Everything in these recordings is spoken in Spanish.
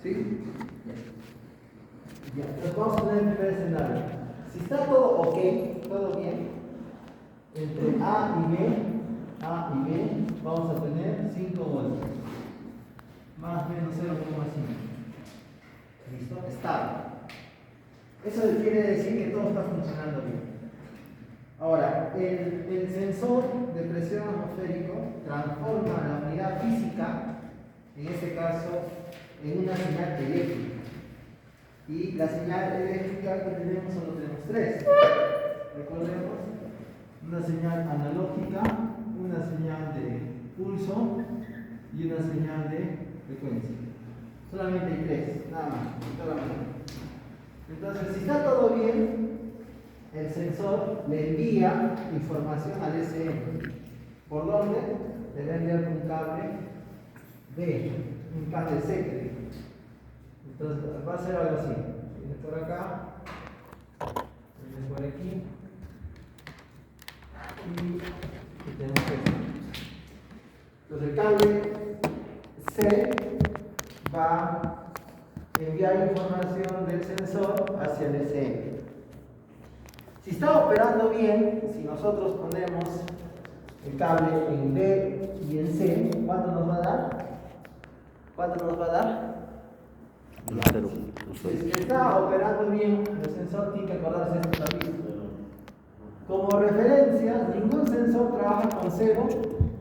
¿Sí? Ya. Entonces vamos a poner el primer escenario. Si está todo ok, todo bien, entre A y B, vamos a tener 5 voltios. Más o menos 0,5. ¿Listo? Estable. Eso quiere decir que todo está funcionando bien. Ahora, el sensor de presión atmosférico transforma la unidad física, en este caso, en una señal eléctrica. Y la señal eléctrica que tenemos solo tenemos tres. Recordemos, una señal analógica, una señal de pulso y una señal de frecuencia. Solamente hay tres, nada más. Entonces, si está todo bien, el sensor le envía información al SM. ¿Por dónde? Le va a enviar un cable B, un cable C. Entonces va a ser algo así. Viene por acá, viene por aquí y tenemos esto. Entonces el cable C va a enviar información del sensor hacia el SM. Si está operando bien, si nosotros ponemos el cable en B y en C, ¿cuánto nos va a dar? ¿Cuánto nos va a dar? Si está operando bien, el sensor tiene que acordarse de esto también. Como referencia, ningún sensor trabaja con 0,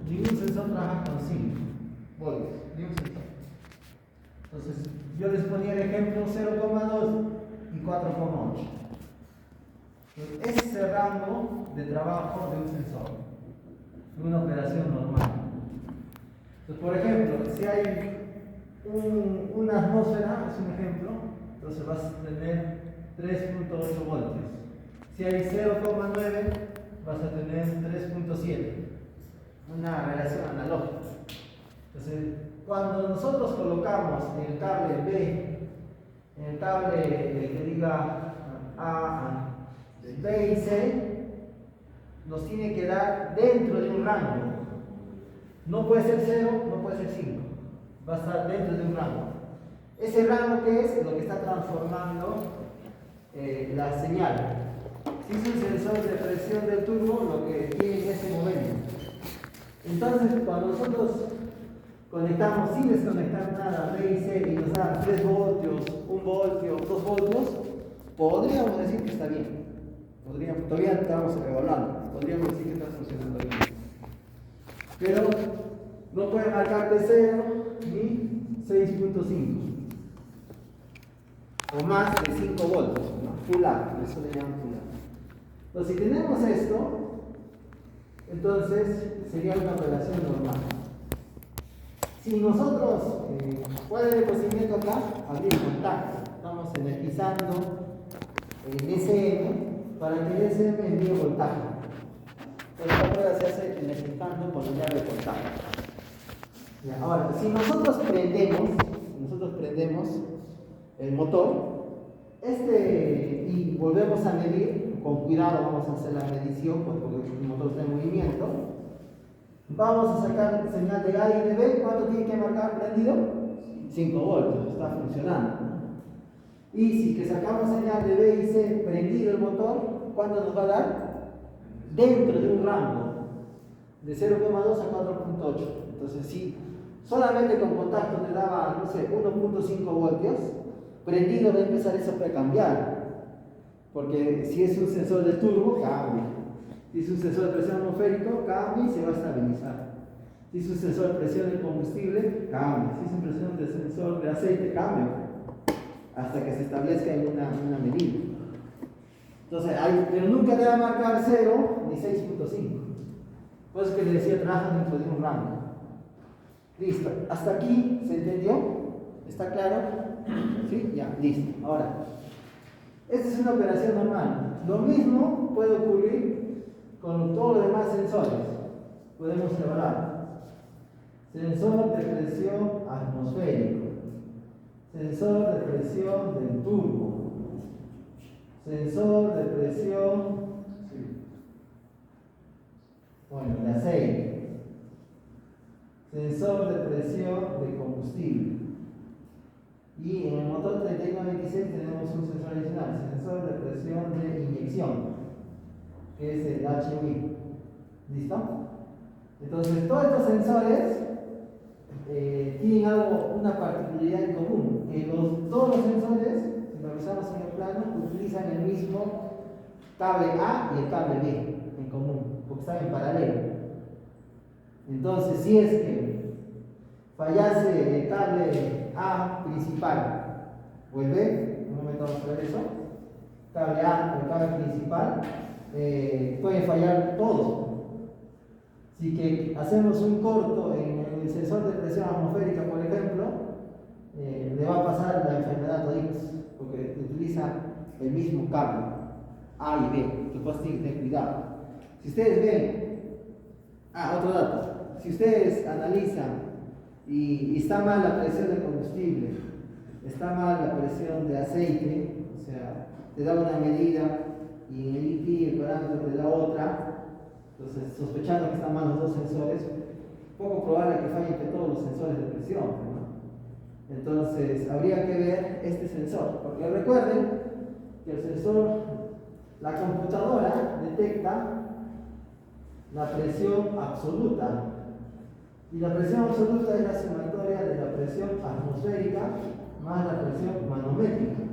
ningún sensor trabaja con 5 voltios, ningún sensor. Entonces, yo les ponía el ejemplo 0,2 y 4,8. Ese es el rango de trabajo de un sensor, de una operación normal. Entonces, por ejemplo, si hay una atmósfera, es un ejemplo, entonces vas a tener 3.8 voltios. Si hay 0,9, vas a tener 3.7. Una relación analógica. Entonces, cuando nosotros colocamos el cable B, en el cable que diga A, B y C, nos tiene que dar dentro de un rango. No puede ser 0, no puede ser 5. Va a estar dentro de un rango. Ese rango, ¿qué es? Lo que está transformando la señal. Si es un sensor de presión del turbo, lo que tiene es ese momento. Entonces, cuando nosotros conectamos sin desconectar nada B y C y nos da 3 voltios, 1 voltio, 2 voltios, podríamos decir que está bien. Todavía estamos evaluando. Podríamos decir que está funcionando bien. Pero no puede marcar de 0 ni 6.5 o más de 5 voltios, ¿no? Full up, eso le llaman full up. Entonces, si tenemos esto, entonces sería una operación normal. Si nosotros, ¿cuál es el procedimiento acá? Abrir contacto. Estamos energizando el SM para que el SM envíe voltaje. Esta prueba se hace energizando con la llave de contacto. Ya, ahora, si nosotros prendemos el motor, y volvemos a medir, con cuidado vamos a hacer la medición porque el motor está en movimiento, vamos a sacar señal de A y de B. ¿Cuánto tiene que marcar prendido? 5 voltios, está funcionando. Y si que sacamos señal de B y C prendido el motor, ¿cuánto nos va a dar? Dentro de un rango de 0,2 a 4.8. Entonces, si solamente con contacto te daba, no sé, 1.5 voltios, prendido va a empezar eso a cambiar. Porque si es un sensor de turbo, cambia. Si es un sensor de presión atmosférico, cambia y se va a estabilizar. Si es un sensor de presión de combustible, cambia. Si es un sensor de aceite, cambia. Hasta que se establezca en una medida. Entonces, pero nunca te va a marcar 0 ni 6.5. Por eso que le decía, trabaja dentro de un rango. Listo. ¿Hasta aquí se entendió? ¿Está claro? ¿Sí? Ya, listo. Ahora, esta es una operación normal. Lo mismo puede ocurrir con todos los demás sensores. Podemos evaluar. Sensor de presión atmosférico. Sensor de presión del turbo. Sensor de presión de aceite. Sensor de presión de combustible. Y en el motor 3126 tenemos un sensor adicional, sensor de presión de inyección, que es el HMI. ¿Listo? Entonces, todos estos sensores tienen una particularidad en común, que todos los sensores, si lo revisamos en el plano, utilizan el mismo cable A y el cable B en común, porque están en paralelo. Entonces, si es que fallase el cable A principal o el B, un momento vamos a ver eso, cable A o el cable principal, pueden fallar todos. Si que hacemos un corto en el sensor de presión atmosférica, por ejemplo, le va a pasar la enfermedad X, porque utiliza el mismo cable A y B, que pues tienen que tener cuidado. Si ustedes ven, otro dato, si ustedes analizan y está mal la presión de combustible, está mal la presión de aceite, o sea, te da una medida y en el IP el parámetro te da otra, entonces sospechando que están mal los dos sensores, poco probable que fallen todos los sensores de presión, ¿no? Entonces habría que ver este sensor, porque recuerden que el sensor, la computadora detecta la presión absoluta, y la presión absoluta es la sumatoria de la presión atmosférica más la presión manométrica.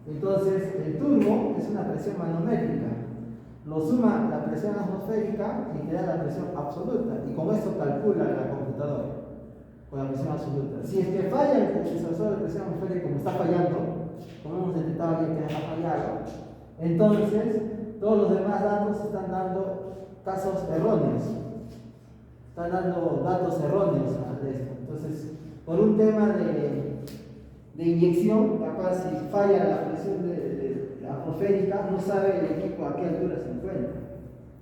Entonces el turbo es una presión manométrica, lo suma la presión atmosférica y te da la presión absoluta, y con esto calcula la computadora con la presión absoluta. Si es que falla el sensor de presión atmosférica, como está fallando, como hemos detectado bien que ha fallado, entonces todos los demás datos están dando casos erróneos, están dando datos erróneos de esto. Entonces, por un tema de inyección, capaz si falla la presión atmosférica, no sabe el equipo a qué altura se encuentra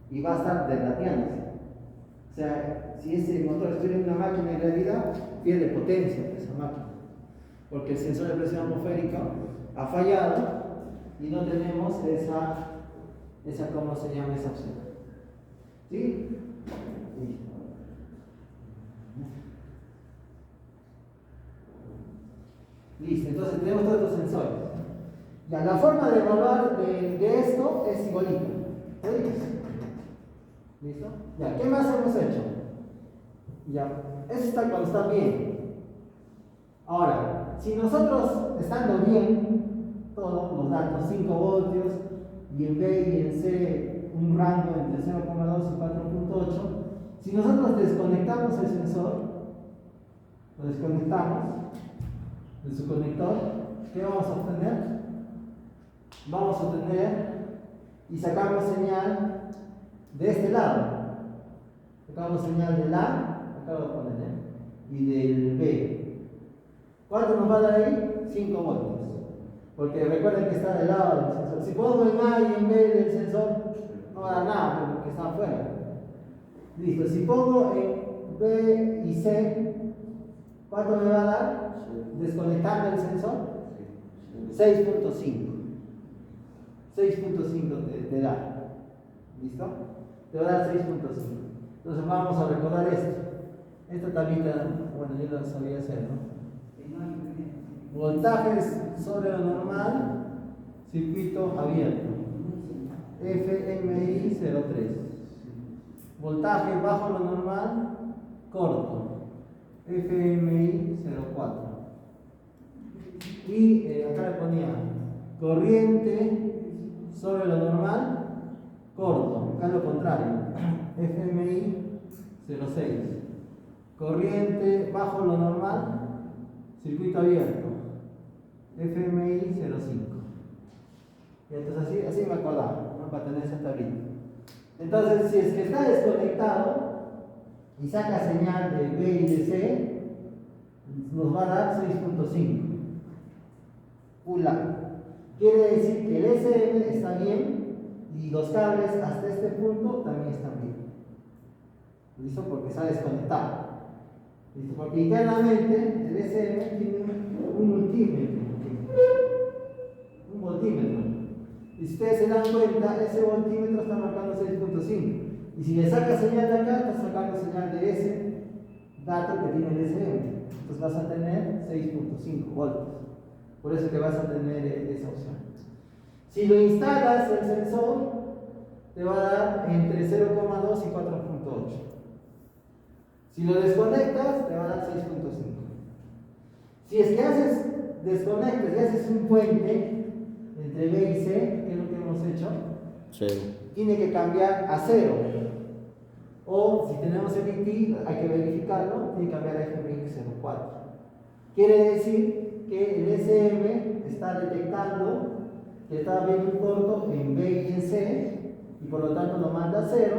y va a estar derrateándose. O sea, si ese motor estuviera en una máquina, en realidad pierde potencia de esa máquina, porque el sensor de presión atmosférica ha fallado y no tenemos ¿cómo se llama esa opción? ¿Sí? Listo, entonces tenemos todos estos sensores. Ya, la forma de evaluar de esto es igualita. ¿Listo? Ya, ¿qué más hemos hecho? Ya, eso está cuando está bien. Ahora, si nosotros, estando bien, todos los datos, 5 voltios, y en B y en C un rango entre 0,2 y 4,8, si nosotros desconectamos el sensor, lo desconectamos de su conector, ¿qué vamos a obtener? Vamos a obtener y sacamos señal de este lado. Sacamos señal del A, acá lo ponen, y del B. ¿Cuánto nos va a dar ahí? 5 voltios. Porque recuerden que está del lado del sensor. Si pongo en A y en B del sensor, no va a dar nada porque está afuera. Listo, si pongo en B y C, ¿cuánto me va a dar? Desconectando el sensor, 6.5. 6.5 te da. ¿Listo? Te va a dar 6.5. Entonces vamos a recordar esto. Esto también, bueno, yo lo sabía hacer, ¿no? Voltajes sobre lo normal, circuito abierto. FMI 03. Voltaje bajo lo normal, corto. FMI 04. Y acá le ponía corriente sobre lo normal, corto. Acá lo contrario. FMI 06. Corriente bajo lo normal, circuito abierto. FMI 05. Y entonces así me acordaba, ¿no? Para tener esa tablita. Entonces, si es que está desconectado y saca señal de B y de C, nos va a dar 6.5. Pula. Quiere decir que el SM está bien y los cables hasta este punto también están bien. ¿Listo? Porque está desconectado. ¿Listo? Porque internamente el SM tiene un multímetro. Un voltímetro. Y si ustedes se dan cuenta, ese voltímetro está marcando 6.5. Y si le saca señal de acá, está sacando señal de ese dato que tiene el SM. Entonces vas a tener 6.5 voltios. Por eso que vas a tener esa opción. Si lo instalas el sensor, te va a dar entre 0,2 y 4.8. Si lo desconectas, te va a dar 6.5. Si es que desconectas y haces un puente entre B y C, que es lo que hemos hecho, tiene que cambiar a 0. O si tenemos FMI, hay que verificarlo, tiene que cambiar a FMI 04. Quiere decir que el SM está detectando que está habiendo un corto en B y en C, y por lo tanto lo manda a 0,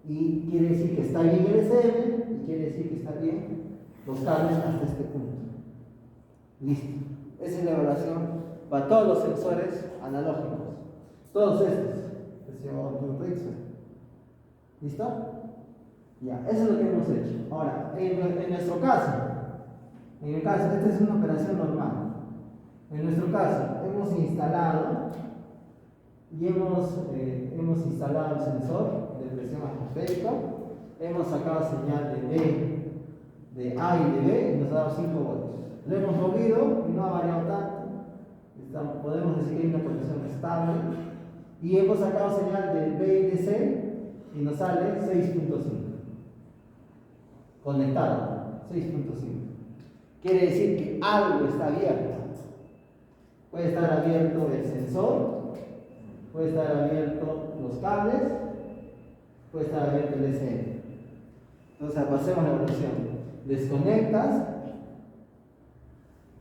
y quiere decir que está bien el SM, y quiere decir que está bien los cables hasta este punto. Listo. Esa es la evaluación para todos los sensores analógicos. Todos estos. ¿Listo? Ya, eso es lo que hemos hecho. Ahora, en nuestro caso, esta es una operación normal. En nuestro caso, hemos instalado el sensor de presión atmosférica, hemos sacado señal de A y de B y nos ha dado 5 voltios. Lo hemos movido y no ha variado tanto. Podemos decir que hay una conexión estable. Y hemos sacado señal de B y de C y nos sale 6.5. Conectado, 6.5. Quiere decir que algo está abierto. Puede estar abierto el sensor, puede estar abierto los cables, puede estar abierto el SM. Entonces, pasemos la evaluación. Desconectas,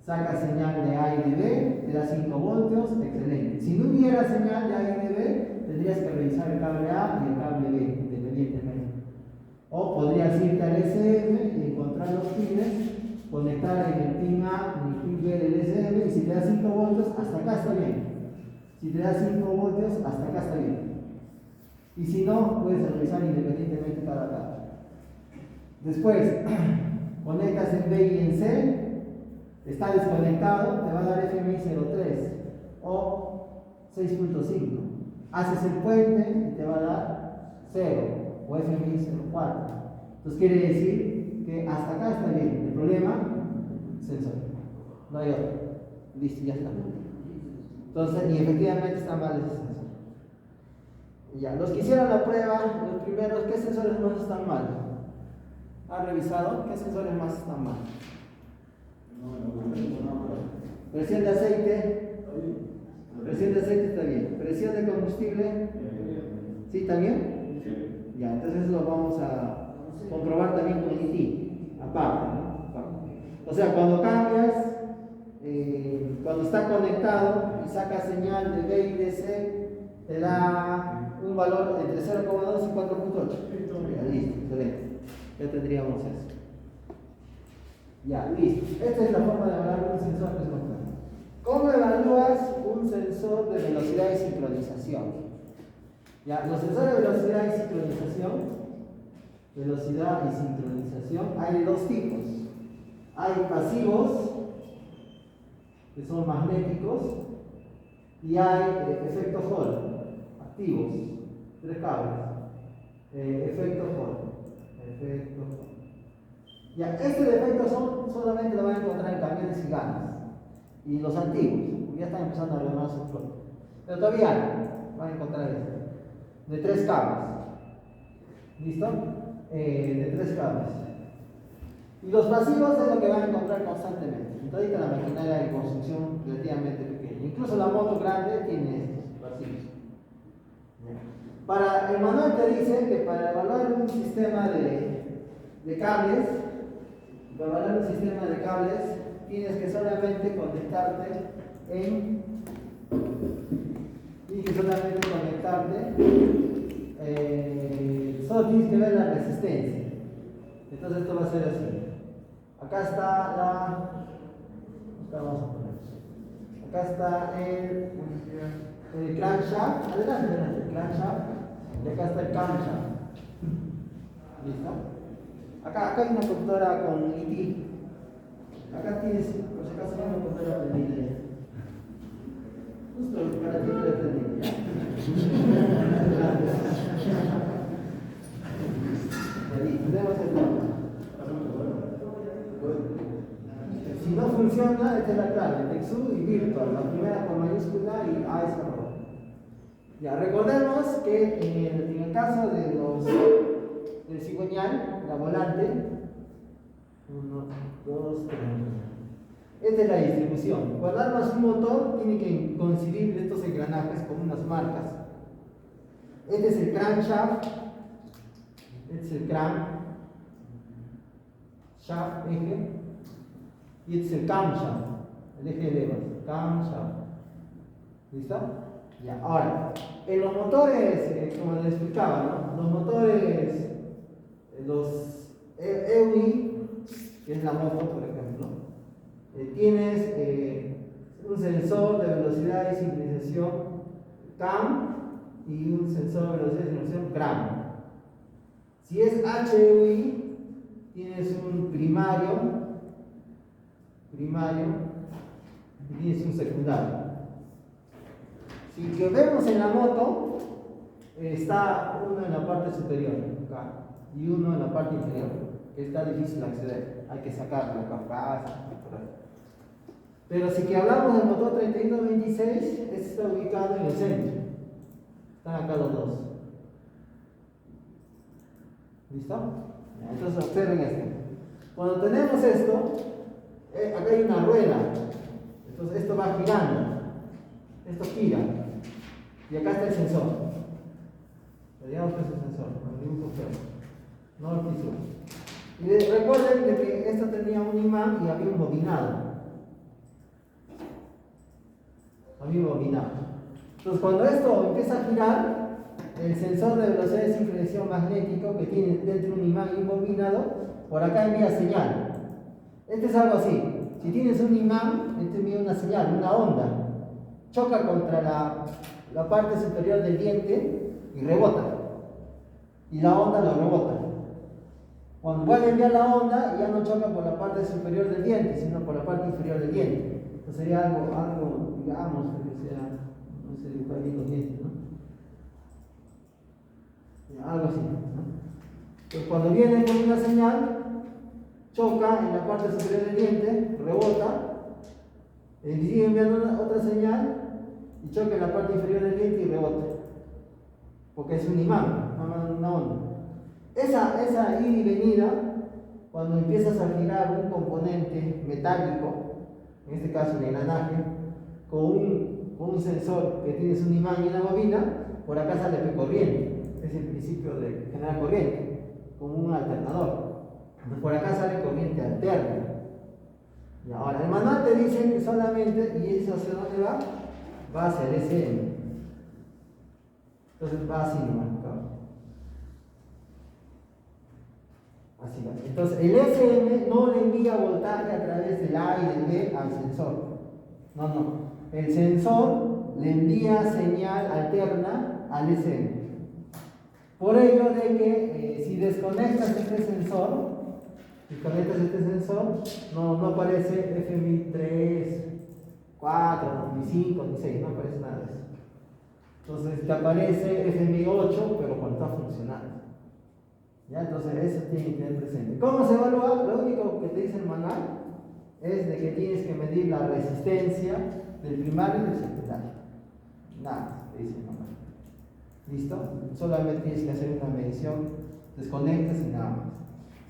sacas señal de A y de B, te da 5 voltios, excelente. Si no hubiera señal de A y de B, tendrías que revisar el cable A y el cable B, independientemente. O podrías irte al SM y encontrar los pines, conectar en el pin A y el pin B del SM, y si te da 5 voltios, hasta acá está bien. Si te da 5 voltios, hasta acá está bien. Y si no, puedes revisar independientemente cada cable. Después, conectas en B y en C, está desconectado, te va a dar FMI 03 o 6.5. Haces el puente y te va a dar 0 o FMI 04. Entonces quiere decir que hasta acá está bien. El problema, sensor. No hay otro. Listo, ya está. Entonces, y efectivamente está mal ese sensor. Y ya, los que hicieron la prueba, los primeros, ¿qué sensores más están mal? ¿Han revisado? ¿Qué sensores más están mal? Presión de aceite. Presión de aceite está bien. Presión de combustible. ¿Sí está bien? Ya, entonces lo vamos a comprobar también con el IT. Aparte, ¿no? O sea, cuando cambias, cuando está conectado y saca señal de B y de C, te da un valor entre 0,2 y 4.8. Ya, listo, excelente. Ya tendríamos eso. Ya, listo. Esta es la forma de evaluar un sensor de software. ¿Cómo evalúas un sensor de velocidad y sincronización? Ya, los sensores de velocidad y sincronización, hay dos tipos. Hay pasivos, que son magnéticos, y hay efecto Hall, activos, 3 cables. Efecto Hall. Ya, este defecto solamente lo van a encontrar en camiones y ganas. Y los antiguos, ya están empezando a renovar su flota. Pero todavía van a encontrar este. De 3 cables. ¿Listo? De 3 cables. Y los pasivos es lo que van a encontrar constantemente. Entonces, la maquinaria de construcción relativamente pequeña. Incluso la moto grande tiene estos pasivos. El manual te dice que para evaluar un sistema de cables, tienes que solamente conectarte solo tienes que ver la resistencia. Entonces esto va a ser así. Acá está acá está el crankshaft, adelante, el crankshaft, y acá está el camshaft. ¿Listo? Acá hay una computadora con IT. Acá tienes, por si acaso, una computadora prendida. Justo para ti te la he prendido, ¿ya? Tenemos el nombre. funciona, esta es la clave, Texu y Virtual, la primera con mayúscula y A es arroba. Ya, recordemos que en el caso del cigüeñal, la volante, 1, 2, 3. Esta es la distribución. Cuando armas un motor, tiene que coincidir estos engranajes con unas marcas. Este es el crankshaft, este es el crank, shaft, eje, y este es el camshaft, el eje de levas, camshaft. ¿Listo? Ya, ahora, en los motores, como les explicaba, ¿no? Los motores, los EUI, que es la moto, por ejemplo, tienes un sensor de velocidad y sincronización CAM y un sensor de velocidad y sincronización CRAM. Si es HUI, tienes un primario y tienes un secundario. Si que vemos en la moto, está uno en la parte superior acá, y uno en la parte inferior, que está difícil de acceder, hay que sacarlo acá. Pero si que hablamos del motor 3126, este está ubicado en el centro. Están acá los dos. ¿Listo? Entonces observen esto. Cuando tenemos esto, acá hay una rueda. Entonces esto va girando. Esto gira. Y acá está el sensor. Digamos que es el sensor. Norte y sur. Y recuerden de que esto tenía un imán y había un bobinado. Entonces cuando esto empieza a girar, el sensor de velocidad de sincronización magnético que tiene dentro un imán y un bobinado, por acá envía señal. Este es algo así. Si tienes un imán, este envía una señal, una onda. Choca contra la parte superior del diente y rebota. Y la onda lo rebota. Cuando vuelve a enviar la onda, ya no choca por la parte superior del diente, sino por la parte inferior del diente. Entonces sería algo digamos, que sea, no sé, dibujar bien los dientes, ¿no? Algo así, ¿no? Entonces cuando viene con una señal, choca en la parte superior del diente, rebota, sigue enviando otra señal y choca en la parte inferior del diente y rebota. Porque es un imán, una onda. Esa ida y venida, cuando empiezas a girar un componente metálico, en este caso el engranaje, con un sensor que tienes un imán y una bobina, por acá sale corriente. Es el principio de generar corriente, como un alternador. Entonces por acá sale corriente alterna. Y ahora, el manual te dice que solamente, ¿y eso hacia dónde va? Va hacia el SM. Entonces va así nomás. Así va. Entonces el SM no le envía voltaje a través del A y del B al sensor. No. El sensor le envía señal alterna al SM. Por ello de que si desconectas este sensor, no aparece FMI 3, 4, ni 5, ni 6, no aparece nada de eso. Entonces te aparece FMI 8, pero cuando está funcionando. ¿Ya? Entonces eso tiene que tener presente. ¿Cómo se evalúa? Lo único que te dice el manual es de que tienes que medir la resistencia del primario y del secundario. Nada, te dice el manual. ¿Listo? Solamente tienes que hacer una medición, desconectas y nada más.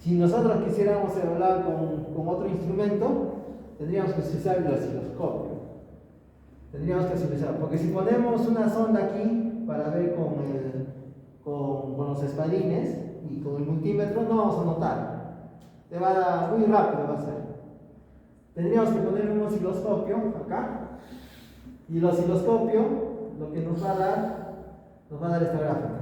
Si nosotros quisiéramos evaluar con otro instrumento, tendríamos que utilizar el osciloscopio. Porque si ponemos una sonda aquí para ver con los espadines y con el multímetro, no vamos a notar. Te va a dar muy rápido, va a ser. Tendríamos que poner un osciloscopio acá, y el osciloscopio lo que nos va a dar esta gráfica.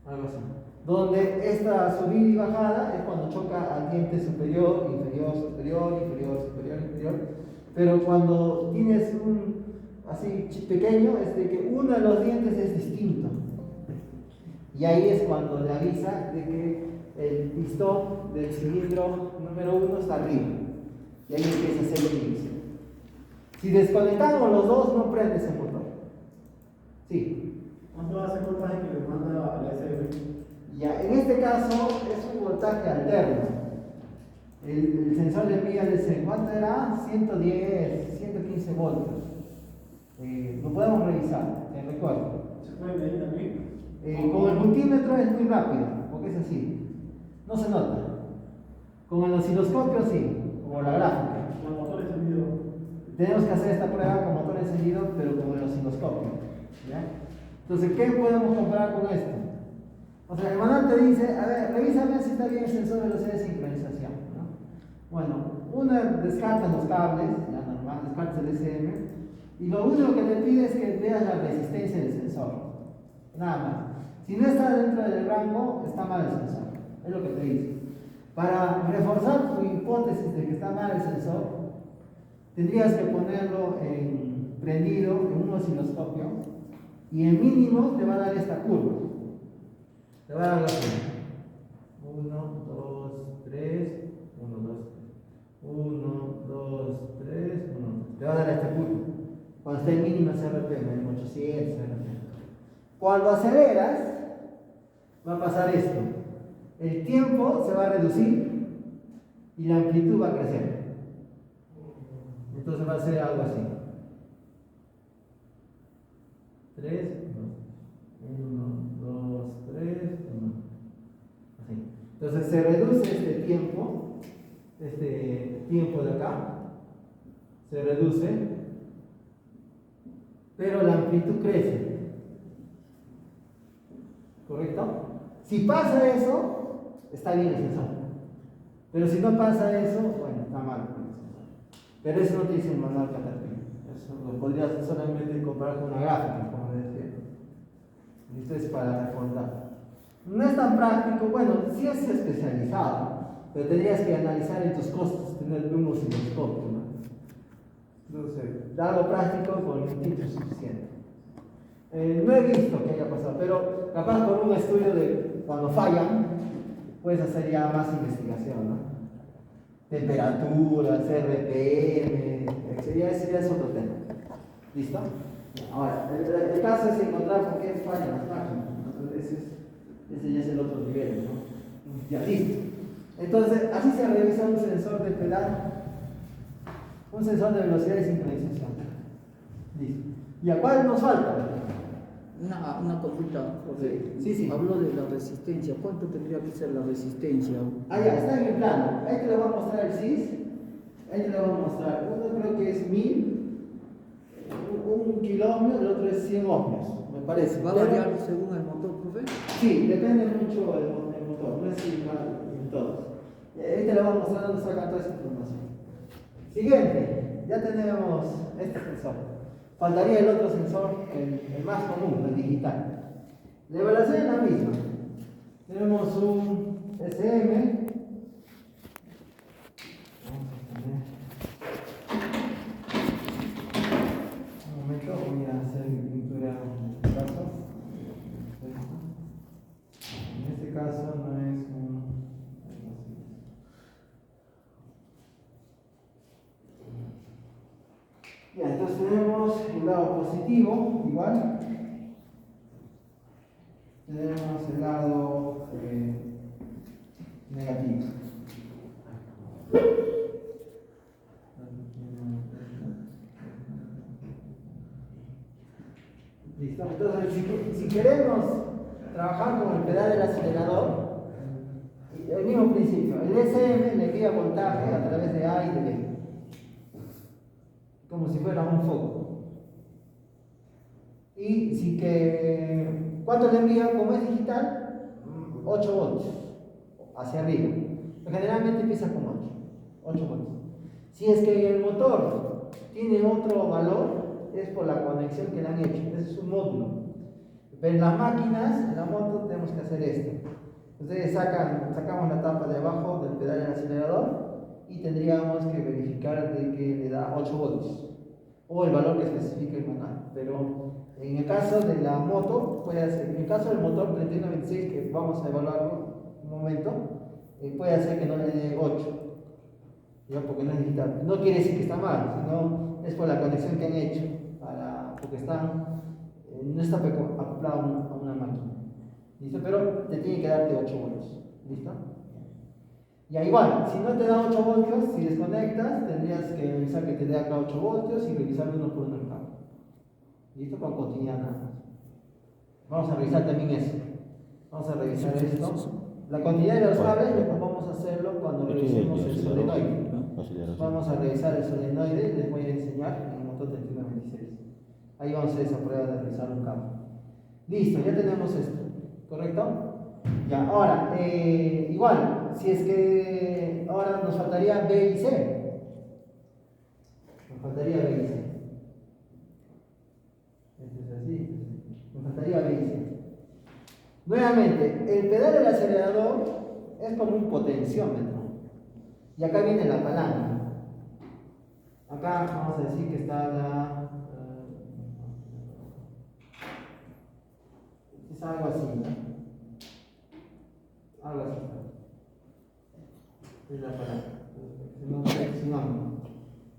Algo así. Donde esta subida y bajada es cuando choca al diente superior, inferior. Pero cuando tienes un así pequeño, es de que uno de los dientes es distinto. Y ahí es cuando le avisa de que el pistón del cilindro número 1 está arriba. Y ahí empieza a hacer el inicio. Si desconectamos los dos, no prende ese motor. Sí. ¿Cuánto hace el voltaje que le manda al SM? Ya, en este caso es un voltaje alterno. El sensor le envía desde, ¿cuánto era? 110, 115 voltios. Lo podemos revisar, te recuerdo. ¿Se puede medir también? Con el multímetro es muy rápido, porque es así. No se nota. Con el osciloscopio sí, como la gráfica. Con motor encendido. Tenemos que hacer esta prueba con motor encendido, pero con el osciloscopio. ¿Ya? Entonces, ¿qué podemos comparar con esto? O sea, el manual te dice, a ver, revísame si está bien el sensor de velocidad de sincronización, ¿no? Bueno, uno descarta los cables, ya normal, descarta el SM, y lo único que te pide es que veas la resistencia del sensor. Nada más. Si no está dentro del rango, está mal el sensor. Es lo que te dice. Para reforzar tu hipótesis de que está mal el sensor, tendrías que ponerlo prendido en un osciloscopio, y el mínimo te va a dar esta curva. Te va a dar la curva. 1, 2, 3, 1, 2, 1, 2, 3, 1. Te va a dar esta curva. Cuando esté el mínimo CRP, en 800 CRP. Cuando aceleras, va a pasar esto. El tiempo se va a reducir y la amplitud va a crecer. Entonces va a ser algo así. 3, 1, 2, 3, 1. Así. Entonces se reduce este tiempo de acá, se reduce, pero la amplitud crece. ¿Correcto? Si pasa eso, está bien el sensor. Pero si no pasa eso, bueno, está mal el sensor. Pero eso no te dice el manual Caterpillar. Eso lo podrías solamente comparar con una gráfica, como decía. Esto es para recordar. No es tan práctico, bueno, sí es especializado, pero tendrías que analizar en tus costos, tener un osciloscopio, ¿no? Entonces, algo práctico con un tiempo suficiente. No he visto que haya pasado, pero capaz por un estudio de cuando fallan, puedes hacer ya más investigación, ¿no? Temperaturas, RPM, ya es otro tema. ¿Listo? Ahora, el caso es encontrar por qué fallan las máquinas. Entonces, ese ya es el otro nivel, ¿no? Ya, listo. Entonces, así se revisa un sensor de pedal, un sensor de velocidad de sincronización. Listo. ¿Y a cuál nos falta? Una consulta, Jorge. Sí. Habló de la resistencia. ¿Cuánto tendría que ser la resistencia? Ah, ya, está en el plano. Ahí te lo va a mostrar el CIS. Ahí te lo va a mostrar. Uno creo que es 1000, un kilómetro, el otro es 100 ohmios, me parece. ¿Va a variar según el motor, profe? Sí, depende mucho del motor, no es igual en todos. Ahí te lo va a mostrar donde sacan toda esa información. Siguiente, ya tenemos este sensor. Faltaría el otro sensor, el más común, el digital. La evaluación es la misma. Tenemos un SM. Un momento, voy a hacer mi pintura en este caso. En este caso no es un. Ya, entonces tenemos el lado positivo, igual. Tenemos el lado negativo. Listo. Entonces, si queremos trabajar con el pedal del acelerador, el mismo principio. El SM le envía voltaje a través de A y de B, como si fuera un foco. Y si que, ¿cuánto le envía? Como es digital, 8 voltios hacia arriba. Generalmente empieza con 8 voltios. Si es que el motor tiene otro valor, es por la conexión que le han hecho. Ese es un módulo. Pero en las máquinas, en la moto, tenemos que hacer esto. Entonces sacamos la tapa de abajo del pedal del acelerador y tendríamos que verificar de que le da 8 voltios o el valor que especifica el manual. Pero en el caso de la moto, puede ser, en el caso del motor 3126, que vamos a evaluarlo un momento, puede hacer que no le dé 8, ¿ya? Porque no es digital. No quiere decir que está mal, sino es por la conexión que han hecho, porque no está acoplado a una máquina. ¿Listo? Pero te tiene que darte 8 voltios. ¿Listo? Ya igual, si no te da 8 voltios, si desconectas, tendrías que revisar que te dé acá 8 voltios y revisar uno por uno el cabo. ¿Listo? Con continuidad nada más. Vamos a revisar también eso. Vamos a revisar esto. La continuidad de los cables lo vamos a hacerlo cuando revisemos el solenoide. Vamos a revisar el solenoide y les voy a enseñar en el motor 3126. Ahí vamos a hacer esa prueba de revisar un cable. Listo, ya tenemos esto. ¿Correcto? Ya, ahora, igual, si es que ahora nos faltaría B y C. Nos faltaría B y C. Esto es así. Nos faltaría B y C. Nuevamente, el pedal del acelerador es como un potenciómetro. Y acá viene la palanca. Acá vamos a decir que está la... es algo así, ¿no? Algo así. Es la palanca.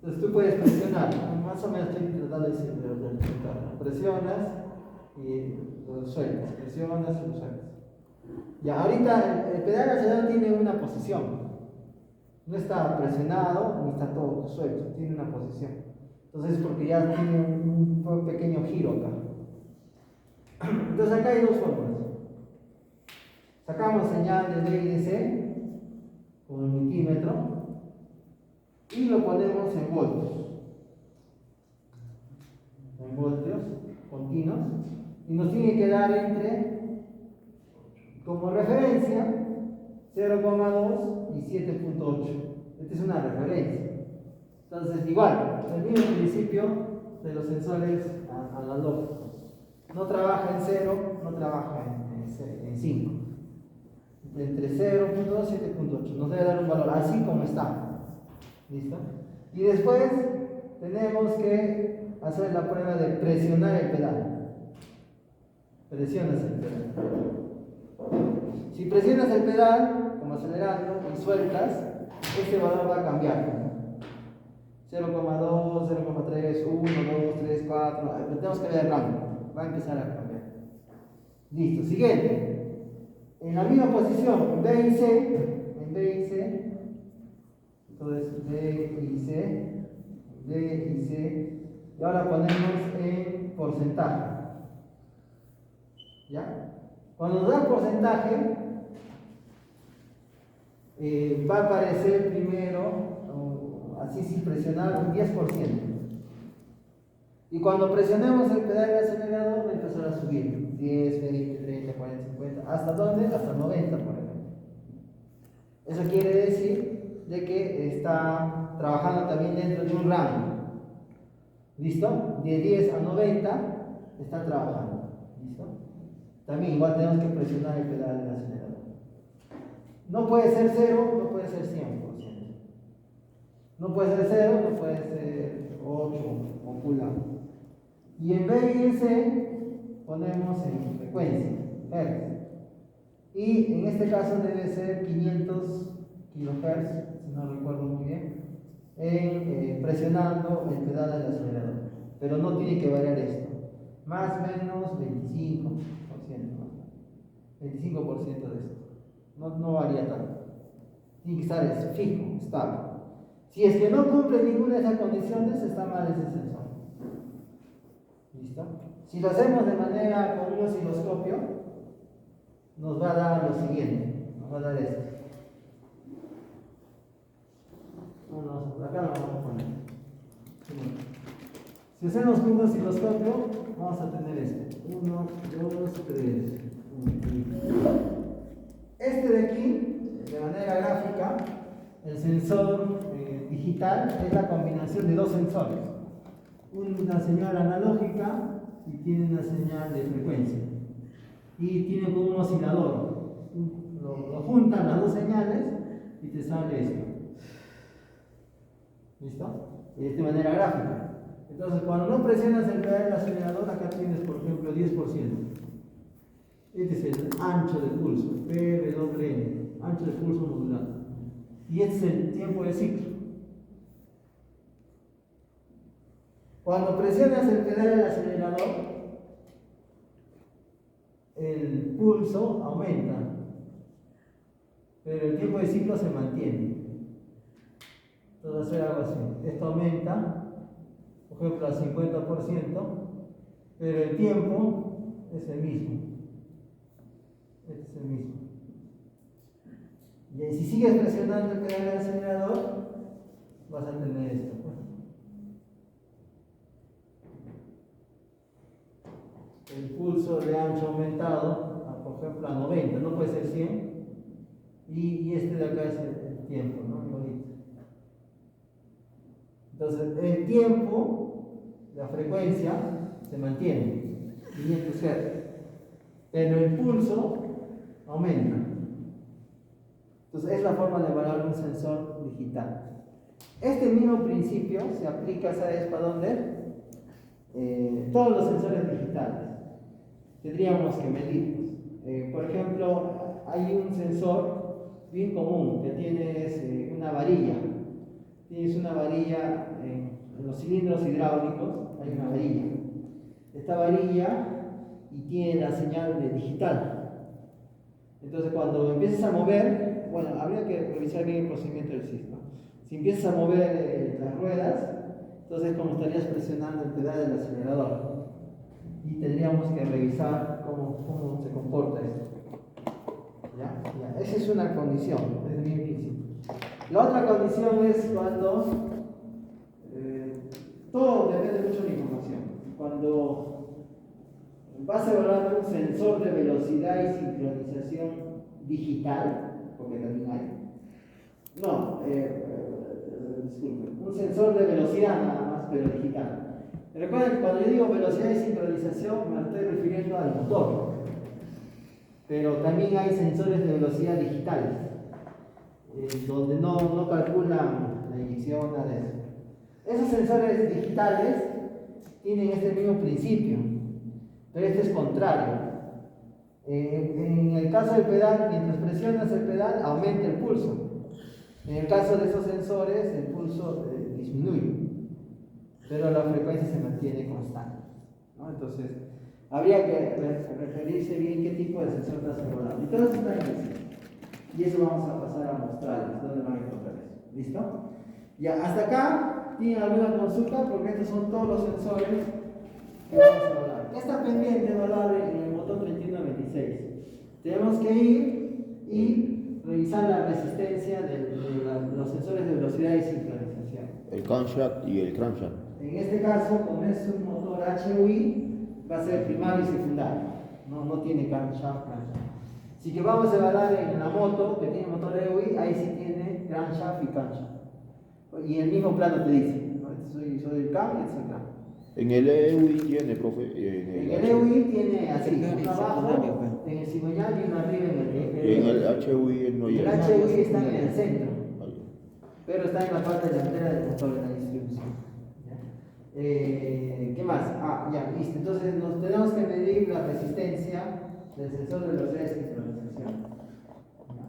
Entonces tú puedes presionar, más o menos estoy tratando de explicar. Presionas y lo sueltas, presionas y lo sueltas. Ya, ahorita el pedal acelerador tiene una posición. No está presionado ni está todo suelto, tiene una posición. Entonces, porque ya tiene un pequeño giro acá. Entonces, acá hay dos fórmulas. Sacamos señal de B y de C con el multímetro y lo ponemos en voltios. En voltios continuos. Y nos tiene que dar entre, como referencia, 0,2 y 7,8. Esta es una referencia. Entonces, igual, el mismo principio de los sensores analógicos. No trabaja en 0, no trabaja en 5. Entre 0,2 y 7,8. Nos debe dar un valor así como está. ¿Listo? Y después tenemos que hacer la prueba de presionar el pedal. Presionas el pedal. Si presionas el pedal, como acelerando, y sueltas, este valor va a cambiar. 0,2, 0,3, 1, 2, 3, 4. Tenemos que ver el rango. Va a empezar a cambiar. Listo. Siguiente. En la misma posición, B y C, entonces B y C, y ahora ponemos en porcentaje. ¿Ya? Cuando nos da porcentaje, va a aparecer primero, así sin presionar, un 10%. Y cuando presionemos el pedal del acelerador, va a empezar a subir 10, 20, 30, 40, 50, ¿hasta dónde? Hasta 90, por ejemplo. Eso quiere decir de que está trabajando también dentro de un rango. ¿Listo? De 10 a 90 está trabajando. ¿Listo? También igual tenemos que presionar el pedal del acelerador. No puede ser 0, no puede ser 100%. No puede ser 0, no puede ser 8 o pulgado. Y en B y en C ponemos en frecuencia, Hz. Y en este caso debe ser 500 kHz, si no recuerdo muy bien, presionando el pedal del acelerador. Pero no tiene que variar esto. Más o menos 25%, ¿no? 25% de esto. No varía tanto. Tiene que estar fijo, estable. Si es que no cumple ninguna de esas condiciones, está mal ese sensor. ¿Listo? Si lo hacemos de manera con un osciloscopio, nos va a dar lo siguiente. Nos va a dar esto. Acá lo vamos a poner. Si hacemos con un osciloscopio, vamos a tener esto. 1, 2, 3. Este de aquí, de manera gráfica, el sensor digital es la combinación de dos sensores. Una señal analógica y tiene una señal de frecuencia. Y tiene como un oscilador. Lo juntan las dos señales y te sale esto. ¿Listo? Y de manera gráfica. Entonces, cuando no presionas el pedal del acelerador, acá tienes, por ejemplo, 10%. Este es el ancho del pulso, PWM, ancho del pulso modulado. Y este es el tiempo de ciclo. Cuando presionas el pedal del acelerador, el pulso aumenta, pero el tiempo de ciclo se mantiene. Entonces va a ser algo así. Esto aumenta, por ejemplo, al 50%, pero el tiempo es el mismo. Este es el mismo. Y si sigues presionando el pedal del acelerador, vas a tener esto. El pulso de ancho aumentado, por ejemplo, a 90, no puede ser 100. Y este de acá es el tiempo, ¿no? Igualito. Entonces, el tiempo, la frecuencia, se mantiene, 500 Hz. Pero el pulso aumenta. Entonces, es la forma de evaluar un sensor digital. Este mismo principio se aplica, ¿sabes para dónde? Todos los sensores digitales. Tendríamos que medirlos. Por ejemplo, hay un sensor bien común que tienes una varilla. Tienes una varilla en los cilindros hidráulicos, hay una varilla. Esta varilla y tiene la señal de digital. Entonces, cuando empiezas a mover, bueno, habría que revisar bien el procedimiento del sistema. Si empiezas a mover las ruedas, entonces como estarías presionando el pedal del acelerador. Y tendríamos que revisar cómo se comporta esto. ¿Ya? Esa es una condición, desde mi principio. La otra condición es cuando todo depende mucho de la información. Cuando vas a evaluar un sensor de velocidad y sincronización digital, porque también hay. No, disculpen, un sensor de velocidad nada más, pero digital. Recuerden que cuando yo digo velocidad y sincronización me estoy refiriendo al motor, pero también hay sensores de velocidad digitales, donde no calculan la inyección, nada de eso. Esos sensores digitales tienen este mismo principio, pero este es contrario. En el caso del pedal, mientras presionas el pedal, aumenta el pulso. En el caso de esos sensores, el pulso disminuye, pero la frecuencia se mantiene constante, ¿no? Entonces, habría que referirse bien qué tipo de sensor estás evaluando. Y todo eso está en el sitio. Y eso vamos a pasar a mostrarles dónde van a encontrar eso. ¿Listo? Ya, hasta acá, ¿tienen alguna consulta? Porque estos son todos los sensores que vamos a evaluar. ¿Qué está pendiente de evaluar en el motor 3126? Tenemos que ir y revisar la resistencia de los sensores de velocidad y sincronización. El camshaft y el crankshaft. En este caso, como es un motor HUI, va a ser primario y secundario. No tiene camshaft. Así que vamos a evaluar en la moto que tiene motor HUI, ahí sí tiene crankshaft y camshaft. Y el mismo plano te dice, ¿no? Soy el cam y este es el cam. En el EUI tiene, profe. En el EUI tiene así, uno abajo, en el cigüeñal y uno arriba en el. Y en el HUI no El lleva. HUI está en el centro, pero está en la parte delantera del motor de la distribución. ¿Qué más? Ya, listo. Entonces nos tenemos que medir la resistencia del sensor de velocidad de sincronización.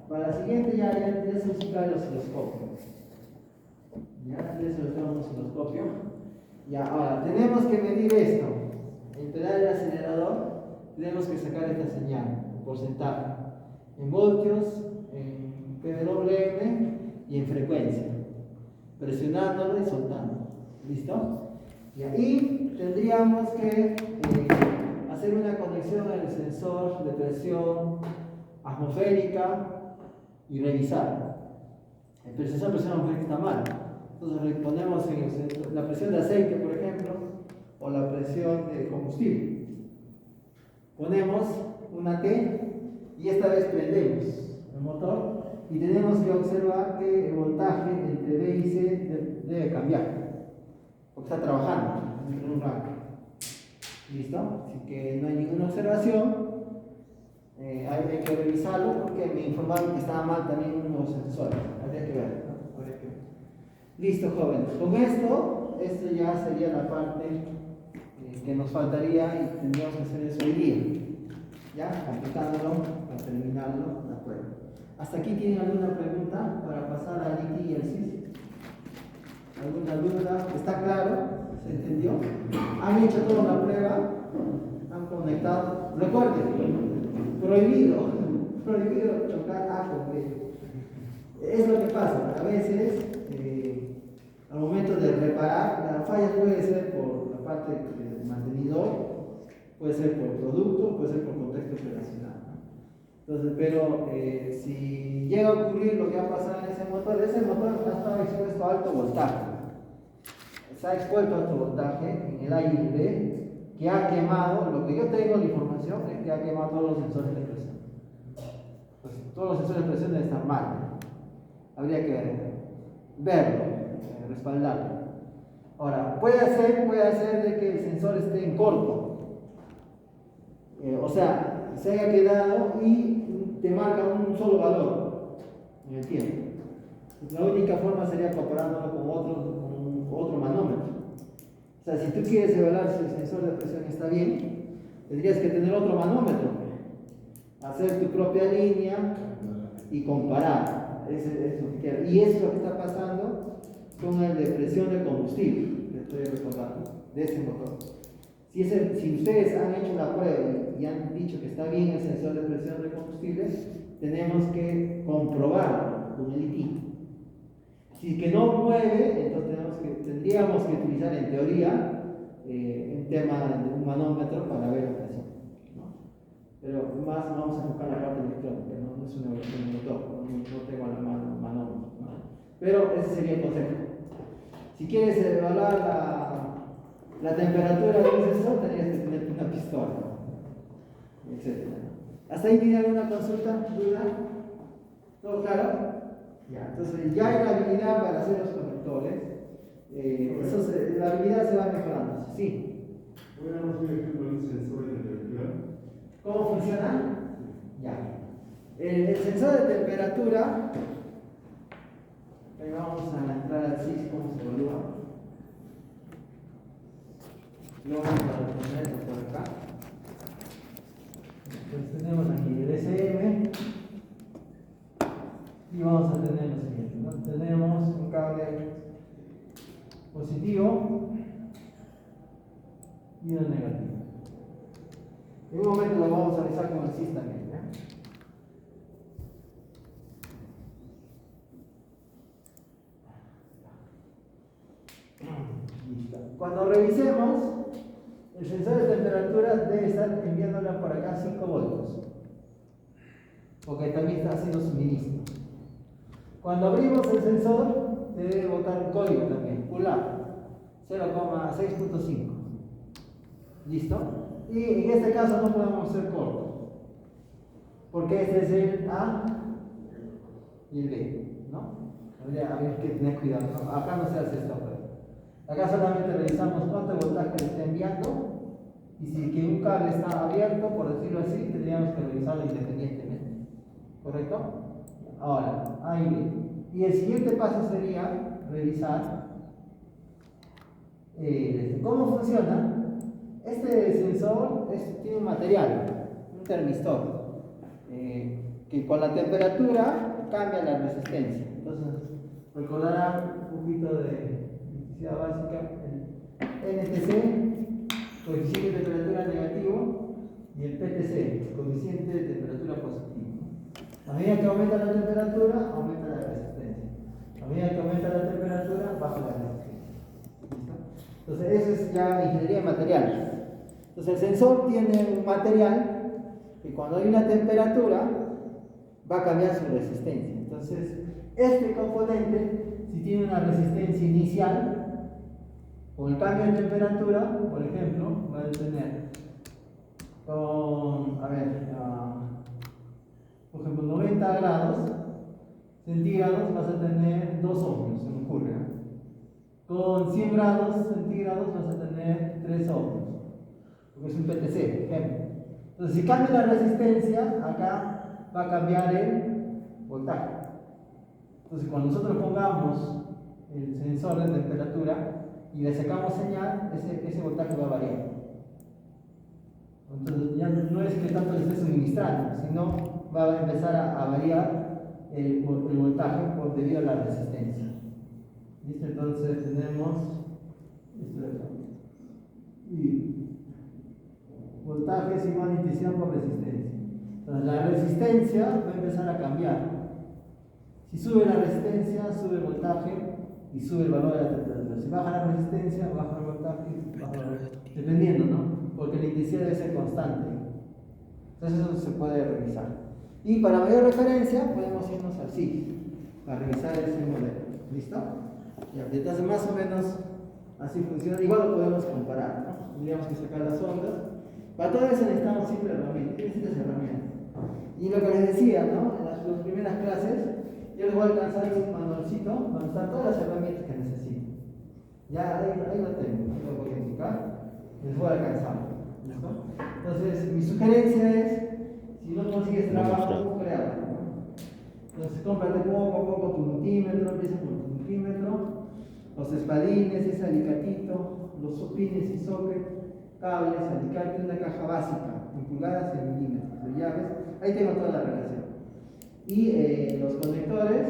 Para la siguiente ya se usa el osciloscopio. Ya se usa un osciloscopio. Ya, ahora tenemos que medir esto. El pedal del acelerador, tenemos que sacar esta señal, en porcentaje, en voltios, en PWM y en frecuencia, presionándolo y soltando. ¿Listo? Y ahí tendríamos que hacer una conexión al sensor de presión atmosférica y revisar. El sensor de presión atmosférica está mal. Entonces ponemos en el sensor, la presión de aceite, por ejemplo, o la presión de combustible. Ponemos una T y esta vez prendemos el motor y tenemos que observar que el voltaje entre B y C debe cambiar. Porque está trabajando en un rango. ¿Listo? Así que no hay ninguna observación. Hay que revisarlo porque me informaron que estaba mal también unos sensores. Habría que ver, ¿no? Habría que ver. Listo, jóvenes. Con esto ya sería la parte que nos faltaría y tendríamos que hacer eso hoy día. ¿Ya? Completándolo para terminarlo la prueba. ¿Hasta aquí tienen alguna pregunta para pasar al IT y al CIS? ¿Alguna duda? ¿Está claro? ¿Se entendió? ¿Han hecho toda la prueba? ¿Han conectado? Recuerden, prohibido tocar A con B. Es lo que pasa, a veces al momento de reparar, la falla puede ser por la parte del mantenidor, puede ser por producto, puede ser por contexto operacional, ¿no? Entonces, pero si llega a ocurrir lo que ha pasado en ese motor ha estado expuesto a alto voltaje. Se ha expuesto a alto voltaje en el A y el B, que ha quemado, lo que yo tengo de información es que ha quemado todos los sensores de presión. Pues todos los sensores de presión deben estar mal, ¿no? Habría que verlo, respaldarlo. Ahora, puede ser de que el sensor esté en corto, o sea, se haya quedado y te marca un solo valor en el tiempo. La única forma sería comparándolo con otro manómetro. O sea, si tú quieres evaluar si el sensor de presión está bien, tendrías que tener otro manómetro, hacer tu propia línea y comparar. Y eso es lo que está pasando con el de presión de combustible, que estoy recordando, de ese motor. Si ustedes han hecho la prueba y han dicho que está bien el sensor de presión de combustible, tenemos que comprobarlo con el IP. Si que no mueve, entonces tendríamos que utilizar en teoría un tema de un manómetro para ver la presión, ¿no? Pero más vamos a enfocar la parte electrónica, no es una evaluación de motor, no tengo a la mano un manómetro, ¿no? Pero ese sería el consejo. Si quieres evaluar la temperatura de un sensor, tendrías que tener una pistola, etc. ¿Hasta ahí tiene alguna consulta, duda? ¿Todo claro? Ya, entonces ya hay la habilidad para hacer los conectores. La habilidad se va mejorando. Sí. Voy a dar un ejemplo de un sensor de temperatura. ¿Cómo funciona? Ya. El sensor de temperatura, ahí vamos a entrar al SIS, cómo se evalúa. Lo vamos a poner por acá. Entonces tenemos aquí el SM y vamos a tener lo siguiente, ¿no? Tenemos un cable positivo y uno negativo. En un momento lo vamos a realizar con el SIS también, ¿ya? Listo. Cuando revisemos, el sensor de temperatura debe estar enviándola por acá 5 voltios, porque también está haciendo suministro. Cuando abrimos el sensor, debe botar un código también, pull-up 0,6.5. ¿Listo? Y en este caso no podemos hacer corto, porque este es el A y el B, ¿no? Habría que tener cuidado, ¿no? Acá no se hace esta prueba. Acá solamente revisamos cuánto voltaje le está enviando, y si que un cable está abierto, por decirlo así, tendríamos que revisarlo independientemente. ¿Correcto? Ahora, A y B. Y el siguiente paso sería revisar cómo funciona. Este sensor tiene un material, un termistor, que con la temperatura cambia la resistencia. Entonces, recordarán un poquito de electricidad básica, el NTC, coeficiente de temperatura negativo, y el PTC, coeficiente de temperatura positivo. A medida que aumenta la temperatura, aumenta la resistencia. A medida que aumenta la temperatura, baja la resistencia. ¿Listo? Entonces, eso es ya ingeniería de materiales. Entonces, el sensor tiene un material que cuando hay una temperatura va a cambiar su resistencia. Entonces, este componente, si tiene una resistencia inicial, con el cambio de temperatura, por ejemplo, va a tener por ejemplo, 90 grados centígrados vas a tener 2 ohmios, se me ocurre, ¿eh? Con 100 grados centígrados vas a tener 3 ohmios, porque es un PTC, ejemplo. Entonces, si cambia la resistencia, acá va a cambiar el voltaje. Entonces, cuando nosotros pongamos el sensor de temperatura y le sacamos señal, ese voltaje va a variar. Entonces, ya no es que tanto le esté suministrando, sino va a empezar a variar el voltaje debido a la resistencia. ¿Listo? Entonces, tenemos esto de acá. Y voltaje es igual a intensidad por resistencia. Entonces, la resistencia va a empezar a cambiar. Si sube la resistencia, sube el voltaje y sube el valor de la temperatura. Si baja la resistencia, baja el voltaje y baja el valor. Dependiendo, ¿no? Porque la intensidad debe ser constante. Entonces eso se puede revisar. Y para mayor referencia podemos irnos al SIG para revisar ese modelo. ¿Listo? Ya, entonces más o menos así funciona. Igual lo podemos comparar, ¿no? Tendríamos que sacar las ondas. Para todo eso necesitamos siempre herramientas. Necesitas herramientas. Y lo que les decía, ¿no? En las primeras clases, yo les voy a alcanzar un manualcito donde están todas las herramientas que necesito. Ya ahí lo tengo, ahí lo voy a indicar. Les voy a alcanzar. ¿Listo? Entonces, mi sugerencia es, si no consigues trabajo, créalo, ¿no? Entonces, cómprate poco a poco tu multímetro, empieza con tu multímetro, los espadines, ese alicatito, los pines y socket, cables, alicate, una caja básica, en pulgadas y en milímetros, de llaves, ahí tengo toda la relación. Y los conectores,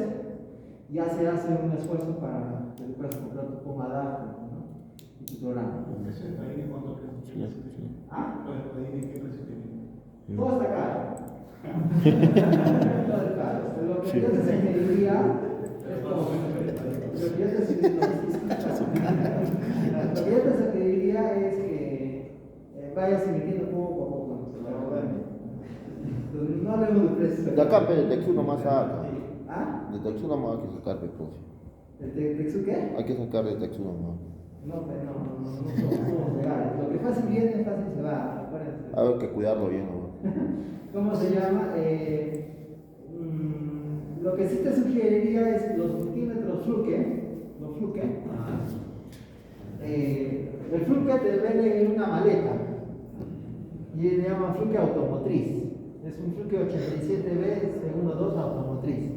ya se hace un esfuerzo para que puedas comprar tu coma adapter, ¿no? Y tu programa. ¿Ahí en cuánto crees? ¿Ah? ¿Ahí en qué precio tiene? Todo está caro. Todo está caro. Lo que yo te sugeriría es como. Lo que yo te sugeriría es que vayas invirtiendo poco a poco. No hablemos de precios. De acá, pero de Texuno más acá. ¿Ah? De Texuno más hay que sacar de profe. ¿De Texu qué? Hay que sacar de Texuno más. No, pero no somos legales. Lo que fácil viene, fácil se va. Acuérdense. Hay que cuidarlo bien, ¿no? ¿Cómo se llama? Lo que sí te sugeriría es los multímetros Fluke. Los Fluke. El Fluke te vende en una maleta. Y le llaman Fluke automotriz. Es un Fluke 87B segundo 2 automotriz.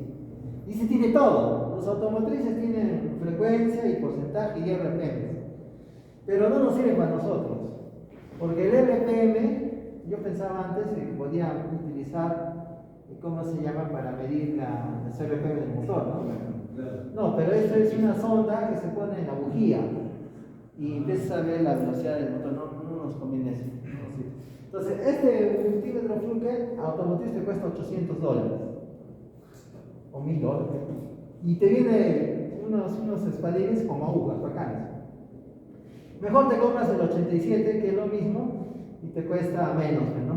Y se tiene todo. Los automotrices tienen frecuencia y porcentaje y RPM. Pero no nos sirve para nosotros. Porque el RPM, yo pensaba antes que podía utilizar, ¿cómo se llama? Para medir el RPM del motor, ¿no? No, pero esto es una sonda que se pone en la bujía y empiezas a ver la velocidad del motor. No nos conviene eso. No sirve. Entonces, este multímetro Fluke automotriz te cuesta $800 o $1000 y te viene unos espadines con agujas bacanas. Mejor te compras el 87, que es lo mismo, y te cuesta menos, ¿no?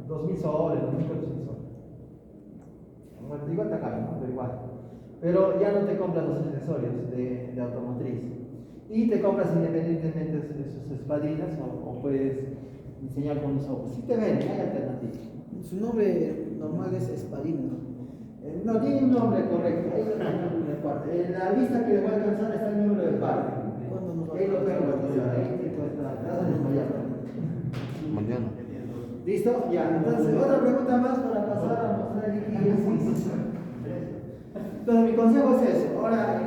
2000 soles, 2400 soles. Bueno, igual está caro, ¿no? Pero igual. Pero ya no te compras los accesorios de automotriz. Y te compras independientemente de sus espadines o puedes diseñar con los ojos. Si te venden, hay alternativas. Su nombre normal es Espadino. No, tiene un nombre correcto. Ahí lo tengo en el parte. En la lista que les voy a alcanzar está el número del parque. ¿Cuándo nos va a Ahí lo tengo, alcanzar? ahí te cuesta, te vas a desmayar. Mañana. ¿Listo? Ya. Entonces, otra pregunta más para pasar a mostrar el ejercicio. Entonces, mi consejo es eso. Ahora,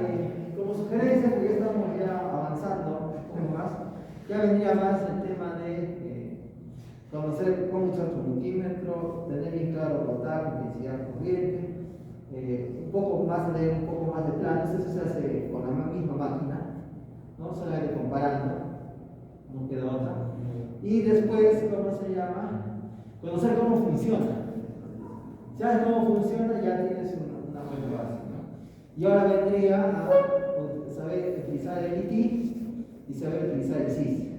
como sugerencia, porque ya estamos avanzando un poco más, ya vendría más el tema de conocer cómo usar tu multímetro, tener bien claro voltaje, intensidad, corriente, un poco más, leer un poco más de planos. Eso se hace con la misma máquina, ¿no? Solamente comparando, no queda otra. Y después, ¿cómo se llama? Conocer cómo funciona. Si sabes cómo funciona, ya tienes una buena base, ¿no? Y ahora vendría a saber utilizar el IT y saber utilizar el SIS.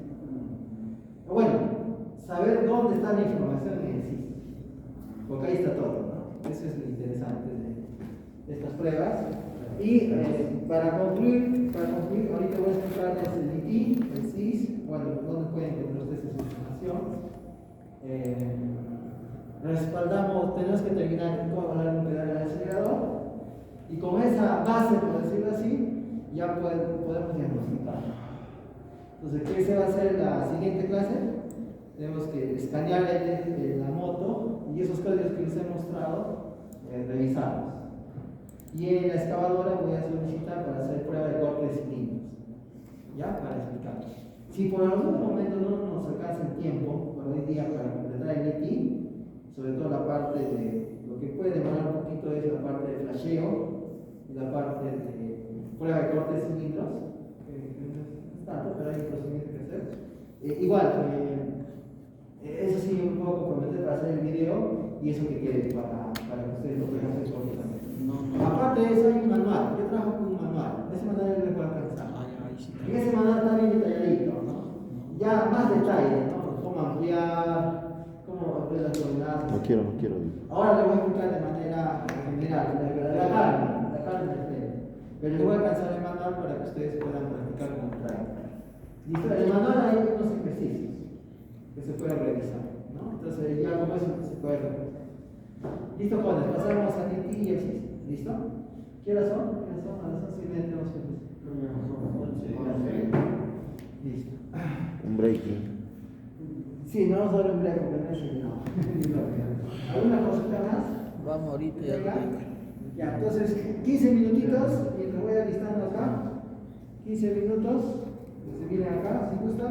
Bueno, saber dónde está la información en el SIS, porque ahí está todo, ¿no? Eso es lo interesante de estas pruebas. Y para concluir, ahorita voy a explicarles el IT, el SIS, bueno, dónde pueden encontrar ustedes esa información. Respaldamos, tenemos que terminar cómo hablar un pedal del acelerador, y con esa base, por decirlo así, ya podemos diagnosticar. Entonces, ¿qué se va a hacer en la siguiente clase? Tenemos que escanear la moto y esos códigos que les he mostrado, revisarlos. Y en la excavadora voy a solicitar para hacer prueba de cortes y líneas. ¿Ya? Para explicarlo. Si por algún momento no nos alcanza el tiempo, por hoy día, para completar el IT, sobre todo la parte de lo que puede demorar un poquito es la parte de flasheo y la parte de prueba de cortes y cilindros. No es tanto, pero hay un procedimiento que hacer. Igual, eso sí, me puedo comprometer para hacer el video y eso que quiere para que ustedes lo puedan hacer correctamente. No, no. Aparte de eso hay un manual, yo trabajo con un manual, ese manual yo le puedo alcanzar. Ahí sí. En ese manual está bien detalladito, ¿no? Ya más detalle, ¿no? Cómo ampliar, cómo ampliar las coordenadas. No quiero. Ahora le voy a explicar de manera general, la carne pero le voy a alcanzar el manual para que ustedes puedan practicar con el práctica. Listo, el manual hay unos ejercicios que se pueden revisar, ¿no? Entonces ya como eso se puede revisar. Listo, jóvenes, pasamos a TT y existe. ¿Listo? ¿Qué horas son? A las 11:30 tenemos que empezar. Listo. Un breaking. Sí, no vamos a dar un break porque no es el no. ¿Alguna cosita más? Vamos ahorita ya. Venga. Ya, entonces 15 minutitos y lo voy alistando acá. 15 minutos. Se vienen acá, si gustan.